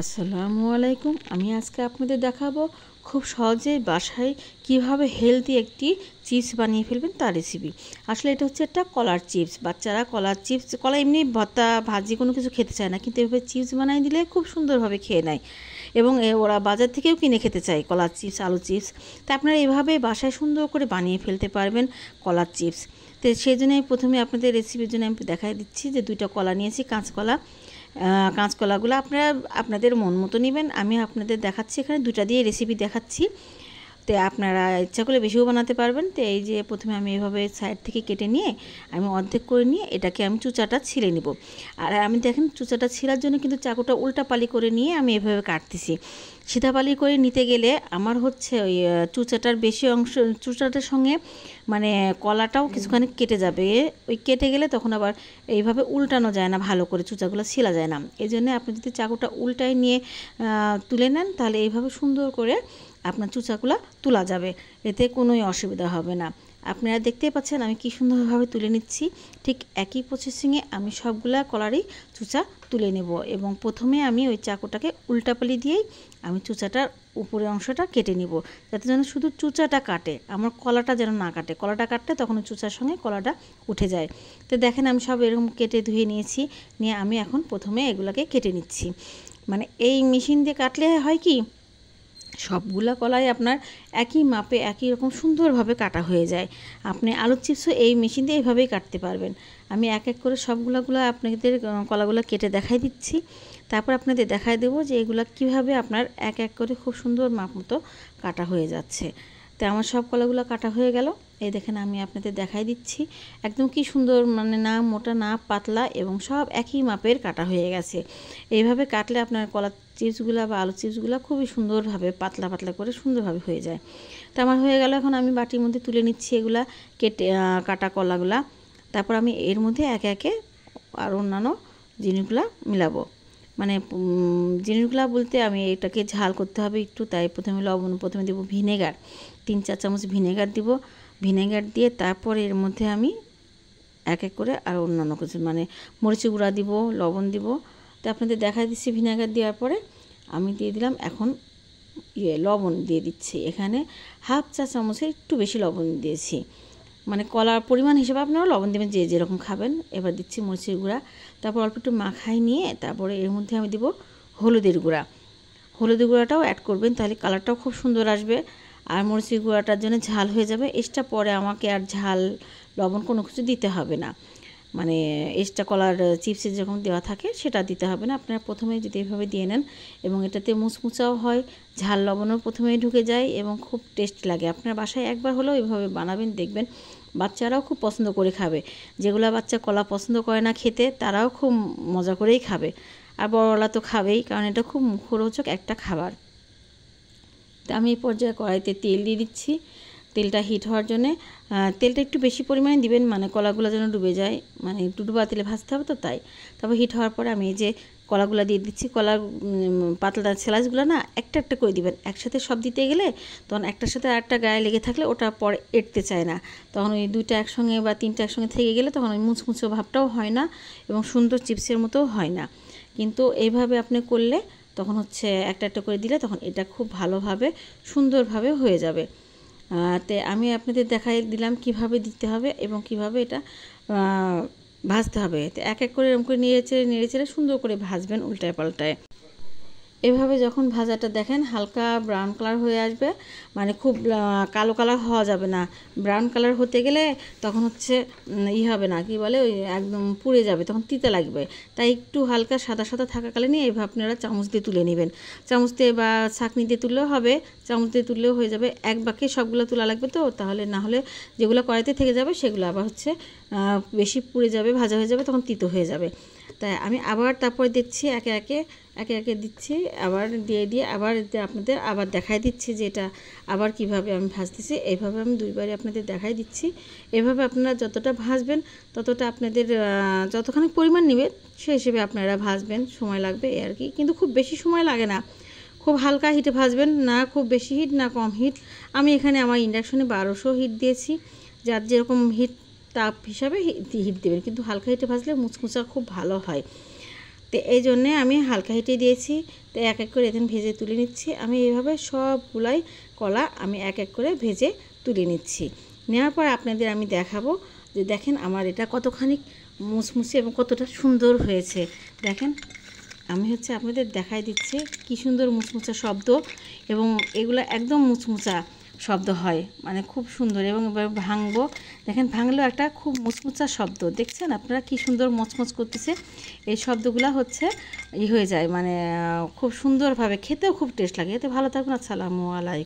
আসসালামু আলাইকুম। আমি আজকে আপনাদের দেখাবো খুব সহজে বাসায় কিভাবে হেলদি একটি চিপস বানিয়ে ফেলবেন তার রেসিপি। আসলে এটা হচ্ছে একটা কলার চিপস। বাচ্চারা কলার চিপস, কলা এমনি ভর্তা ভাজি কোনো কিছু খেতে চায় না, কিন্তু এভাবে চিপস বানিয়ে দিলে খুব সুন্দরভাবে খেয়ে নেয় এবং ওরা বাজার থেকেও কিনে খেতে চায় কলার চিপস, আলু চিপস। তো আপনারা এভাবে বাসায় সুন্দর করে বানিয়ে ফেলতে পারবেন কলার চিপস। তো সেই জন্যই প্রথমে আপনাদের রেসিপির জন্য আমি দেখাই দিচ্ছি যে 2টা কলা নিয়েছি, কাঁচকলা। কাঁচকলাগুলো আপনারা আপনাদের মন মতো নেবেন। আমি আপনাদের দেখাচ্ছি, এখানে 2টা দিয়ে রেসিপি দেখাচ্ছি। তো আপনারা ইচ্ছা করলে বেশিও বানাতে পারবেন। তো এই যে প্রথমে আমি এভাবে সাইড থেকে কেটে নিয়ে আমি অর্ধেক করে নিয়ে এটাকে আমি চুচাটা ছিলে নিব। আর আমি দেখেন চুচাটা ছিলার জন্য কিন্তু চাকুটা উল্টা পালি করে নিয়ে আমি এভাবে কাটতেছি। সিধা পালি করে নিতে গেলে আমার হচ্ছে ওই চুচাটার বেশি অংশ, চুচাটার সঙ্গে মানে কলাটাও কিছুখানি কেটে যাবে। ওই কেটে গেলে তখন আবার এইভাবে উল্টানো যায় না, ভালো করে চুচাগুলো ছিলা যায় না। এই জন্য আপনি যদি চাকুটা উল্টায় নিয়ে তুলে নেন তাহলে এইভাবে সুন্দর করে আপনার চুচাগুলো তোলা যাবে, এতে কোনোই অসুবিধা হবে না। আপনারা দেখতেই পাচ্ছেন আমি কি সুন্দরভাবে তুলে নিচ্ছি। ঠিক একই প্রসেসিংয়ে আমি সবগুলা কলারই চুচা তুলে নেব এবং প্রথমে আমি ওই চাকুটাকে উল্টাপালি দিয়েই আমি চুচাটার উপরের অংশটা কেটে নিব, যাতে যেন শুধু চুচাটা কাটে, আমার কলাটা যেন না কাটে। কলাটা কাটলে তখন চুচার সঙ্গে কলাটা উঠে যায়। তো দেখেন আমি সব এরকম কেটে ধুয়ে নিয়েছি, নিয়ে আমি এখন প্রথমে এগুলাকে কেটে নিচ্ছি। মানে এই মেশিন দিয়ে কাটলে হয় কি, সবগুলা কলাই আপনার একই মাপে একই রকম সুন্দরভাবে কাটা হয়ে যায়। আপনি আলুর চিপসও এই মেশিন দিয়ে এইভাবেই কাটতে পারবেন। আমি এক এক করে সবগুলো আপনাদের কলাগুলো কেটে দেখাই দিচ্ছি, তারপর আপনাদের দেখাই দেবো যে এগুলো কিভাবে আপনার এক এক করে খুব সুন্দর মাপ মতো কাটা হয়ে যাচ্ছে। তো আমার সব কলাগুলো কাটা হয়ে গেল। এই দেখেন আমি আপনাদের দেখাই দিচ্ছি, একদম কি সুন্দর, মানে না মোটা না পাতলা এবং সব একই মাপের কাটা হয়ে গেছে। এইভাবে কাটলে আপনার কলা চিপসগুলো বা আলু চিপসগুলো খুবই সুন্দরভাবে পাতলা পাতলা করে সুন্দরভাবে হয়ে যায়। তো আমার হয়ে গেল। এখন আমি বাটির মধ্যে তুলে নিচ্ছি এগুলা কেটে কাটা কলাগুলা। তারপর আমি এর মধ্যে একে একে আর অন্যান্য জিনিসগুলো মিলাবো। মানে জিনিসগুলো বলতে আমি এটাকে ঝাল করতে হবে একটু, তাই প্রথমে লবণ, প্রথমে দেবো ভিনেগার, 3-4 চামচ ভিনেগার দিব। ভিনেগার দিয়ে তারপরে এর মধ্যে আমি এক এক করে আর অন্যান্য কিছু মানে মরিচের গুঁড়া দিব, লবণ দিব। তো আপনাদের দেখাই দিচ্ছি ভিনেগার দেওয়ার পরে আমি দিয়ে দিলাম এখন লবণ দিয়ে দিচ্ছি। এখানে 1/2 চা চামচের একটু বেশি লবণ দিয়েছি, মানে কলার পরিমাণ হিসেবে আপনারা লবণ দেবেন যে যেরকম খাবেন। এবার দিচ্ছি মরিচের গুঁড়া, তারপর অল্প একটু মাখাই নিয়ে তারপরে এর মধ্যে আমি দিব হলুদের গুঁড়া। হলুদের গুঁড়াটাও অ্যাড করবেন, তাহলে কালারটাও খুব সুন্দর আসবে আর মরিচের গুঁড়াটার জন্য ঝাল হয়ে যাবে। এক্সট্রা পরে আমাকে আর ঝাল লবণ কোনো কিছু দিতে হবে না, মানে এক্সট্রা কলার চিপসে যেরকম দেওয়া থাকে সেটা দিতে হবে না। আপনারা প্রথমেই যদি এভাবে দিয়ে নেন এবং এটাতে মুচমুচাও হয়, ঝাল লবণও প্রথমেই ঢুকে যায় এবং খুব টেস্ট লাগে। আপনার বাসায় একবার হলেও এভাবে বানাবেন, দেখবেন বাচ্চারাও খুব পছন্দ করে খাবে। যেগুলো বাচ্চা কলা পছন্দ করে না খেতে, তারাও খুব মজা করেই খাবে। আর বড়রা তো খাবেই, কারণ এটা খুব মুখরোচক একটা খাবার। তো আমি এই পর্যায়ে কড়াইতে তেল দিয়ে দিচ্ছি। তেলটা হিট হওয়ার জন্যে তেলটা একটু বেশি পরিমাণে দিবেন, মানে কলাগুলো যেন ডুবে যায়, মানে একটু ডুবা তেলে ভাজতে হবে তো তাই। তারপর হিট হওয়ার পরে আমি এই যে কলাগুলো দিয়ে দিচ্ছি। কলার পাতলা স্লাইসগুলো না একটা একটা করে দিবেন, একসাথে সব দিতে গেলে তখন একটার সাথে আরেকটা গায়ে লেগে থাকলে ওটা পরে এঁটতে চায় না, তখন ওই 2টা একসঙ্গে বা 3টা একসঙ্গে থেকে গেলে তখন ওই মুচমুচো ভাবটাও হয় না এবং সুন্দর চিপসের মতো হয় না। কিন্তু এইভাবে আপনি করলে তখন হচ্ছে একটা একটা করে দিলে তখন এটা খুব ভালোভাবে সুন্দরভাবে হয়ে যাবে। তো আমি আপনাদের দেখাই দিলাম কিভাবে দিতে হবে এবং কিভাবে এটা ভাজতে হবে। তো এক এক করে এরকম করে নেড়ে চেড়ে সুন্দর করে ভাজবেন উল্টায় পাল্টায়। এভাবে যখন ভাজাটা দেখেন হালকা ব্রাউন কালার হয়ে আসবে, মানে খুব কালো কালার হওয়া যাবে না। ব্রাউন কালার হতে গেলে তখন হচ্ছে হবে না, কি বলে, ওই একদম পুড়ে যাবে, তখন তিতা লাগবে। তাই একটু হালকা সাদা সাদা থাকাকালীনই এইভাবে আপনারা চামচ দিয়ে তুলে নেবেন। চামচ দিয়ে বা ছাঁকনি দিয়ে তুললেও হবে, চামচ দিয়ে তুললেও হয়ে যাবে। এক বাকি সবগুলো তোলা লাগবে তো, তাহলে না হলে যেগুলো কড়াইতে থেকে যাবে সেগুলো আবার হচ্ছে বেশি পুড়ে যাবে, ভাজা হয়ে যাবে, তখন তিতো হয়ে যাবে। তাই আমি আবার তারপরে দেখছি একে একে দিচ্ছি, আবার দিয়ে আবার আপনাদের আবার দেখাই দিচ্ছি যে এটা আবার কিভাবে আমি ভাজতেছি। এইভাবে আমি 2বারই আপনাদের দেখাই দিচ্ছি। এভাবে আপনারা যতটা ভাজবেন ততটা আপনাদের যতখানি পরিমাণ নেবেন সেই হিসেবে আপনারা ভাজবেন, সময় লাগবে আর কি, কিন্তু খুব বেশি সময় লাগে না। খুব হালকা হিটে ভাজবেন, না খুব বেশি হিট না কম হিট। আমি এখানে আমার ইন্ডাকশনে 1200 হিট দিয়েছি, যার যেরকম হিট তাপ হিসাবে হিট দেবেন, কিন্তু হালকা হিটে ভাজলে মুচমুচা খুব ভালো হয়। তো তো এই জন্যে আমি হালকা হিটে দিয়েছি। তো এক এক করে এখানে ভেজে তুলে নিচ্ছি। আমি এইভাবে সবগুলাই কলা আমি এক এক করে ভেজে তুলে নিচ্ছি। নেওয়ার পর আপনাদের আমি দেখাবো যে দেখেন আমার এটা কতখানি মুসমুসে এবং কতটা সুন্দর হয়েছে। দেখেন আমি আপনাদের দেখাই দিচ্ছি কি সুন্দর মুচমুচা শব্দ, এবং এগুলো একদম মুচমুচা শব্দ হয়, মানে খুব সুন্দর। এবং এবার ভাঙবো, দেখেন ভাঙলেও একটা খুব মুচমুচা শব্দ, দেখছেন আপনারা কি সুন্দর মচমচ করতেছে। এই শব্দগুলো হয়ে যায়, মানে খুব সুন্দরভাবে খেতেও খুব টেস্ট লাগে। এতে ভালো থাকুন, আসসালামু আলাইকুম।